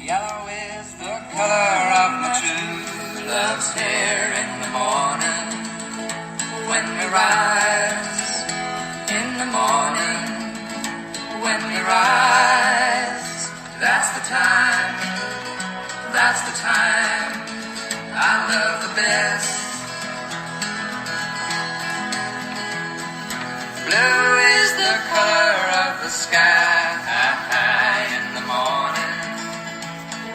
Yellow is the color of my true love's hair in the morning. When we rise, in the morning, when we rise, that's the time I love the best. Blue is the color of the sky in the morning,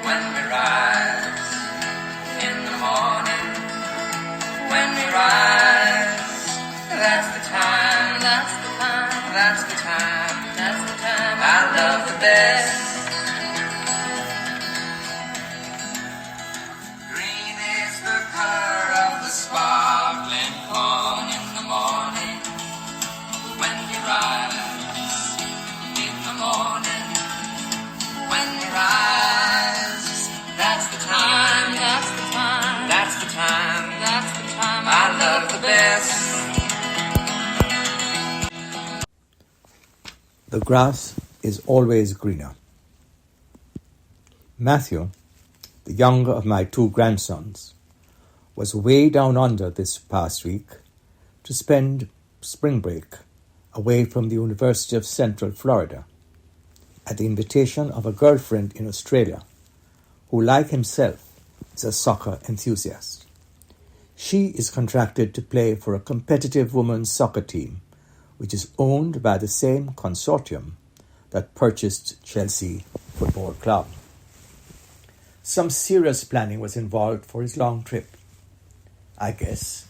when we rise, in the morning, when we rise, that's the time I love the best. Green is the color of the sparkling corn in the morning, when we rise, in the morning, when we rise, that's the time I love the best. The grass is always greener. Matthew, the younger of my two grandsons, was way down under this past week to spend spring break away from the University of Central Florida at the invitation of a girlfriend in Australia who, like himself, is a soccer enthusiast. She is contracted to play for a competitive women's soccer team which is owned by the same consortium that purchased Chelsea Football Club. Some serious planning was involved for his long trip. I guess,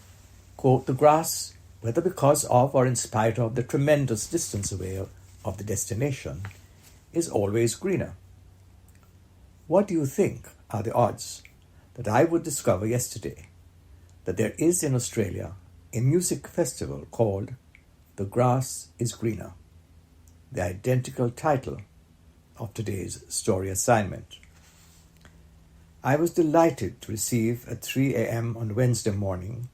quote, the grass, whether because of or in spite of the tremendous distance away of the destination, is always greener. What do you think are the odds that I would discover yesterday that there is in Australia a music festival called The Grass is Greener, the identical title of today's story assignment? I was delighted to receive at 3 a.m. on Wednesday morning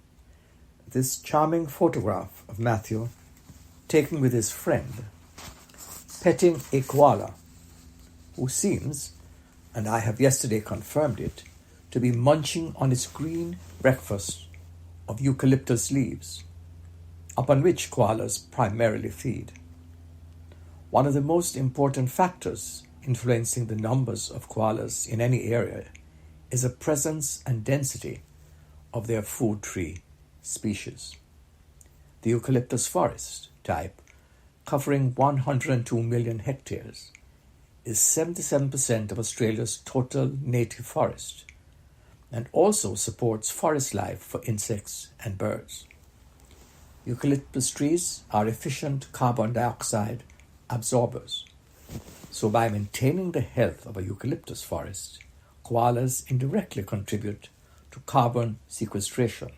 this charming photograph of Matthew taken with his friend, petting a koala, who seems, and I have yesterday confirmed it, to be munching on its green breakfast of eucalyptus leaves, upon which koalas primarily feed. One of the most important factors influencing the numbers of koalas in any area is the presence and density of their food tree species. The eucalyptus forest type, covering 102 million hectares, is 77% of Australia's total native forest and also supports forest life for insects and birds. Eucalyptus trees are efficient carbon dioxide absorbers, so by maintaining the health of a eucalyptus forest, koalas indirectly contribute to carbon sequestration,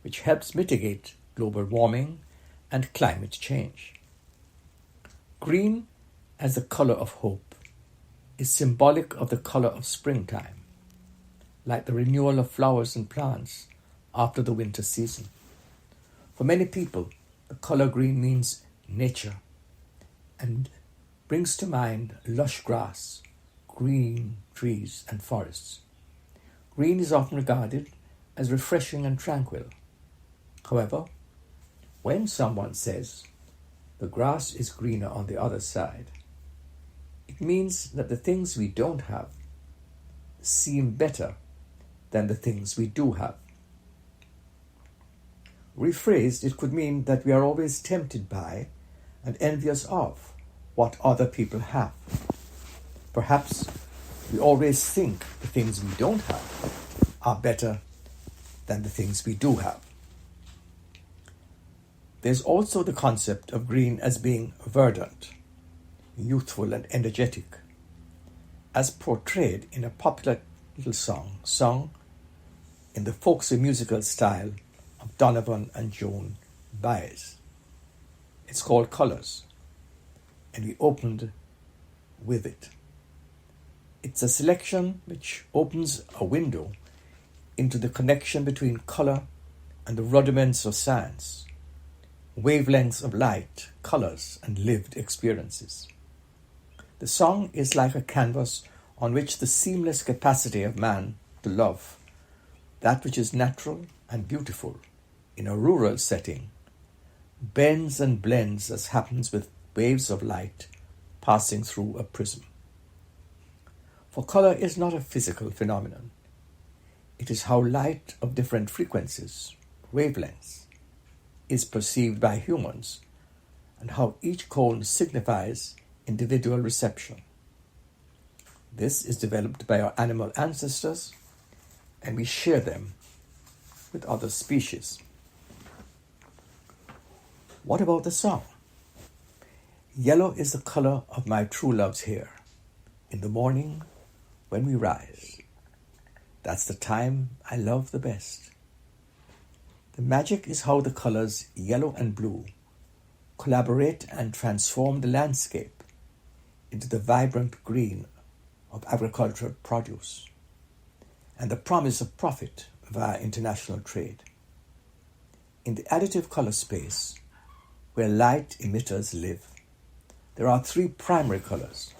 which helps mitigate global warming and climate change. Green, as the color of hope, is symbolic of the color of springtime, like the renewal of flowers and plants after the winter season. For many people, the color green means nature and brings to mind lush grass, green trees and forests. Green is often regarded as refreshing and tranquil. However, when someone says the grass is greener on the other side, it means that the things we don't have seem better than the things we do have. Rephrased, it could mean that we are always tempted by and envious of what other people have. Perhaps we always think the things we don't have are better than the things we do have. There's also the concept of green as being verdant, youthful and energetic, as portrayed in a popular little song sung in the folksy musical style of Donovan and Joan Baez. It's called Colors, and we opened with it. It's a selection which opens a window into the connection between color and the rudiments of science, wavelengths of light, colors, and lived experiences. The song is like a canvas on which the seamless capacity of man to love that which is natural and beautiful in a rural setting bends and blends as happens with waves of light passing through a prism. For color is not a physical phenomenon. It is how light of different frequencies, wavelengths, is perceived by humans and how each cone signifies individual reception. This is developed by our animal ancestors, and we share them with other species. What about the song? Yellow is the color of my true love's hair. In the morning, when we rise, that's the time I love the best. The magic is how the colors yellow and blue collaborate and transform the landscape into the vibrant green of agricultural produce and the promise of profit via international trade. In the additive color space, where light emitters live, there are three primary colors: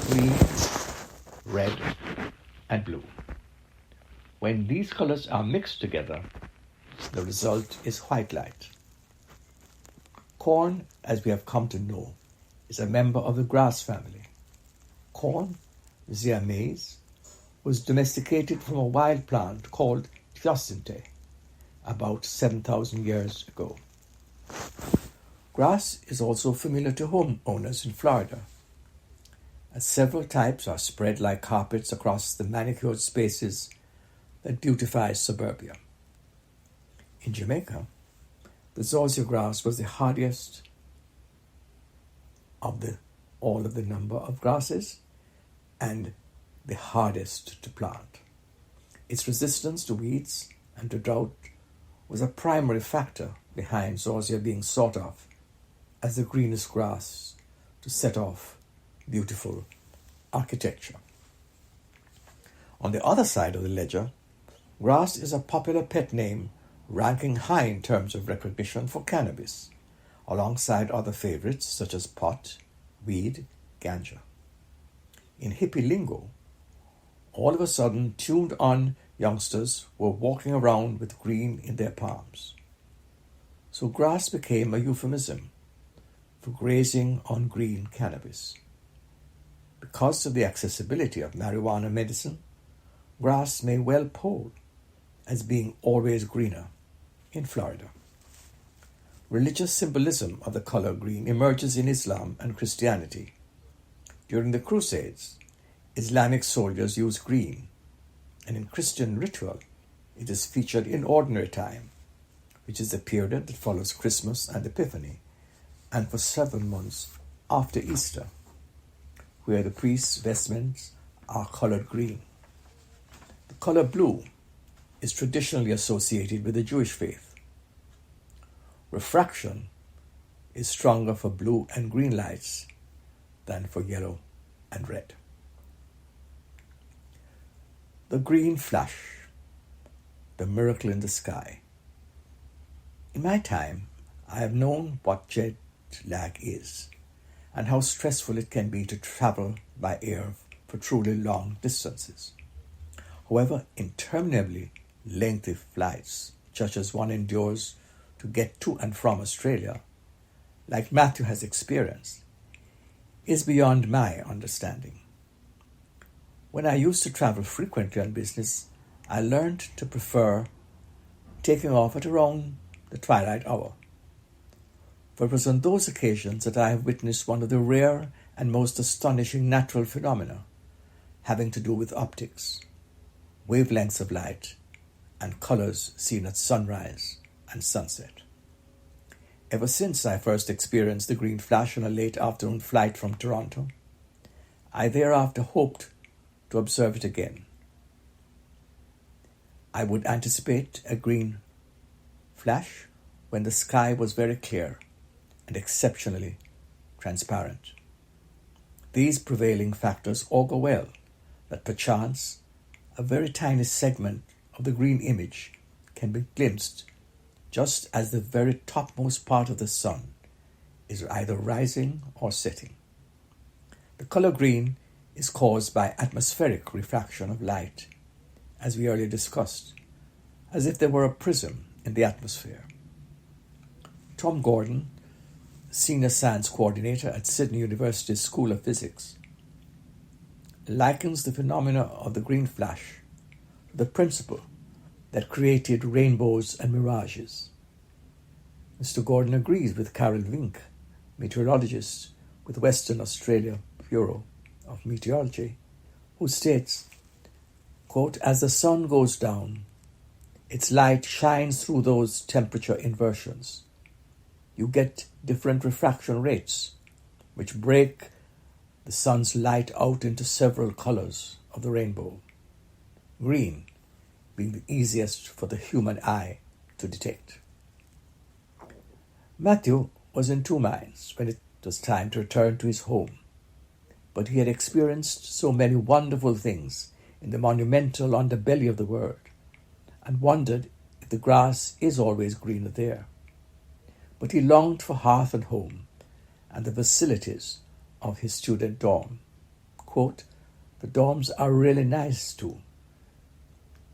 green, red, and blue. When these colors are mixed together, the result is white light. Corn, as we have come to know, is a member of the grass family. Corn, Zea maize, was domesticated from a wild plant called Hyacinthe about 7,000 years ago. Grass is also familiar to homeowners in Florida, as several types are spread like carpets across the manicured spaces that beautify suburbia. In Jamaica, the zorzia grass was the hardiest of all of the number of grasses and the hardest to plant. Its resistance to weeds and to drought was a primary factor behind zorzia being sought of as the greenest grass to set off beautiful architecture. On the other side of the ledger, grass is a popular pet name ranking high in terms of recognition for cannabis, alongside other favorites such as pot, weed, ganja. In hippie lingo, all of a sudden tuned-on youngsters were walking around with green in their palms. So grass became a euphemism for grazing on green cannabis. Because of the accessibility of marijuana medicine, grass may well poll as being always greener in Florida. Religious symbolism of the color green emerges in Islam and Christianity. During the Crusades, Islamic soldiers used green, and in Christian ritual, it is featured in ordinary time, which is the period that follows Christmas and Epiphany, and for 7 months after Easter, where the priest's vestments are colored green. The color blue is traditionally associated with the Jewish faith. Refraction is stronger for blue and green lights than for yellow and red. The green flash, the miracle in the sky. In my time, I have known what jet lag is and how stressful it can be to travel by air for truly long distances. However, interminably lengthy flights, such as one endures to get to and from Australia, like Matthew has experienced, is beyond my understanding. When I used to travel frequently on business, I learned to prefer taking off at around the twilight hour. For it was on those occasions that I have witnessed one of the rare and most astonishing natural phenomena having to do with optics, wavelengths of light, and colors seen at sunrise and sunset. Ever since I first experienced the green flash on a late afternoon flight from Toronto, I thereafter hoped to observe it again. I would anticipate a green flash when the sky was very clear and exceptionally transparent. These prevailing factors augur well that perchance a very tiny segment of the green image can be glimpsed just as the very topmost part of the sun is either rising or setting. The color green is caused by atmospheric refraction of light, as we earlier discussed, as if there were a prism in the atmosphere. Tom Gordon, Senior Science Coordinator at Sydney University's School of Physics, likens the phenomena of the green flash to the principle that created rainbows and mirages. Mr. Gordon agrees with Carol Vink, meteorologist with Western Australia Bureau of Meteorology, who states, quote, "As the sun goes down, its light shines through those temperature inversions. You get different refraction rates, which break the sun's light out into several colors of the rainbow, green being the easiest for the human eye to detect." Matthew was in two minds when it was time to return to his home, but he had experienced so many wonderful things in the monumental underbelly of the world, and wondered if the grass is always greener there. But he longed for hearth and home and the facilities of his student dorm. Quote, "The dorms are really nice too.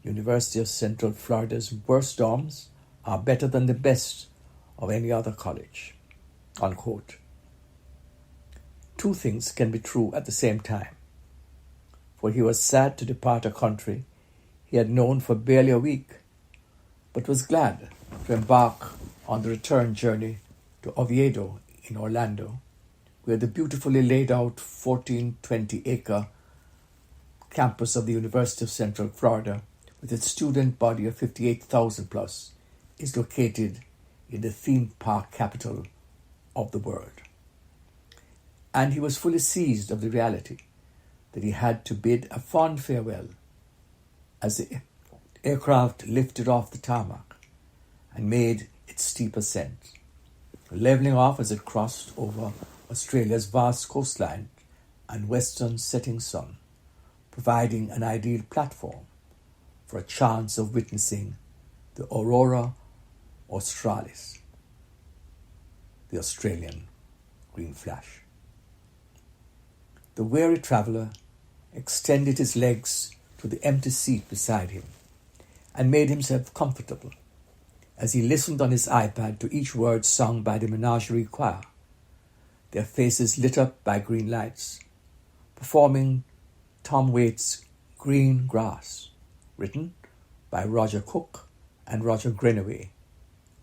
University of Central Florida's worst dorms are better than the best of any other college." Unquote. Two things can be true at the same time, for he was sad to depart a country he had known for barely a week, but was glad to embark on the return journey to Oviedo in Orlando, where the beautifully laid out 1420-acre campus of the University of Central Florida, with its student body of 58,000 plus, is located in the theme park capital of the world. And he was fully seized of the reality that he had to bid a fond farewell as the aircraft lifted off the tarmac and made its steep ascent, leveling off as it crossed over Australia's vast coastline and western setting sun, providing an ideal platform for a chance of witnessing the Aurora Australis, the Australian green flash. The weary traveller extended his legs to the empty seat beside him and made himself comfortable as he listened on his iPad to each word sung by the Menagerie Choir, their faces lit up by green lights, performing Tom Waits' Green Grass, written by Roger Cook and Roger Greenaway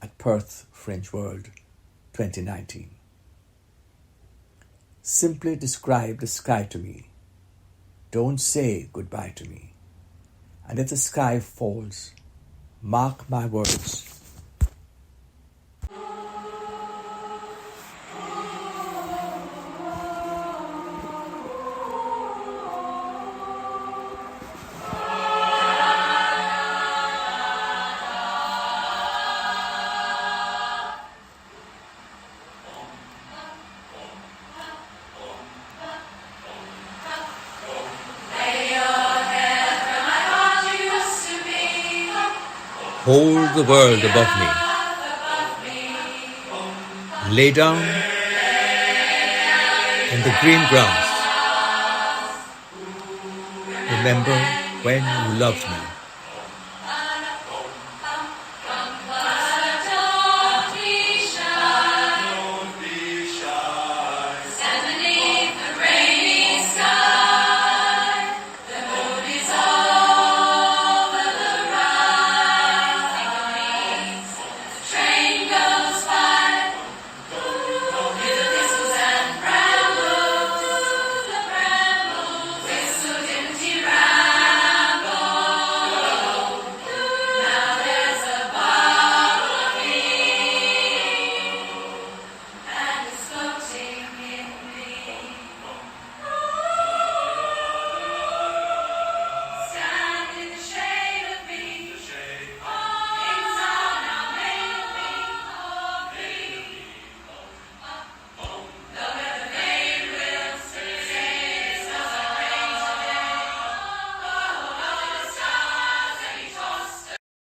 at Perth Fringe World 2019. Simply describe the sky to me. Don't say goodbye to me. And if the sky falls, mark my words. Hold the world above me. Lay down in the green grass. Remember when you loved me.